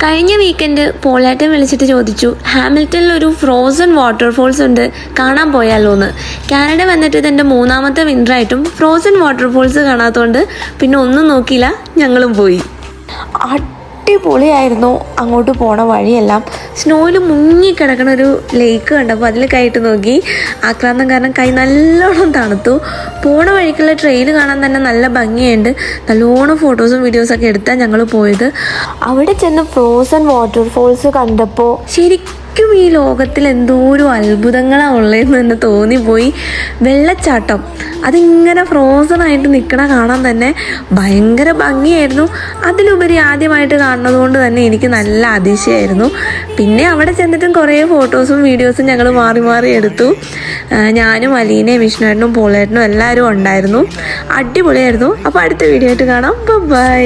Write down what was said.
കഴിഞ്ഞ വീക്കെൻഡ് പോളേട്ടൻ വിളിച്ചിട്ട് ചോദിച്ചു ഹാമിൽട്ടണിൽ ഒരു ഫ്രോസൺ വാട്ടർഫോൾസ് ഉണ്ട്, കാണാൻ പോയാലോ എന്ന്. കാനഡ വന്നിട്ട് ഇതെൻ്റെ മൂന്നാമത്തെ വിൻ്ററായിട്ടും ഫ്രോസൺ വാട്ടർഫോൾസ് കാണാത്തതുകൊണ്ട് പിന്നെ ഒന്നും നോക്കിയില്ല, ഞങ്ങളും പോയി. അടിപൊളിയായിരുന്നു. അങ്ങോട്ട് പോണ വഴിയെല്ലാം സ്നോയിൽ മുങ്ങിക്കിടക്കണ ഒരു ലേക്ക് കണ്ടപ്പോൾ അതിൽ കൈയിട്ട് നോക്കി. ആക്രാന്തം കാരണം കൈ നല്ലോണം തണുത്തു. പോണ വഴിക്കുള്ള ട്രെയിൽ കാണാൻ തന്നെ നല്ല ഭംഗിയുണ്ട്. നല്ലോണം ഫോട്ടോസും വീഡിയോസൊക്കെ എടുത്താണ് ഞങ്ങൾ പോയത്. അവിടെ ചെന്ന് ഫ്രോസൺ വാട്ടർഫോൾസ് കണ്ടപ്പോൾ ശരിക്കും ഈ ലോകത്തിൽ എന്തോരം അത്ഭുതങ്ങളാണ് ഉള്ളതെന്ന് തന്നെ തോന്നിപ്പോയി. വെള്ളച്ചാട്ടം അതിങ്ങനെ ഫ്രോസണായിട്ട് നിൽക്കണ കാണാൻ തന്നെ ഭയങ്കര ഭംഗിയായിരുന്നു. അതിലുപരി ആദ്യമായിട്ട് കാണുന്നത് കൊണ്ട് തന്നെ എനിക്ക് നല്ല അതിശയമായിരുന്നു. പിന്നെ അവിടെ ചെന്നിട്ടും കുറേ ഫോട്ടോസും വീഡിയോസും ഞങ്ങൾ മാറി മാറി എടുത്തു. ഞാനും അലീനയും വിഷ്ണുവേട്ടനും പോളേട്ടനും എല്ലാവരും ഉണ്ടായിരുന്നു. അടിപൊളിയായിരുന്നു. അപ്പോൾ അടുത്ത വീഡിയോ ആയിട്ട് കാണാം. ബൈ.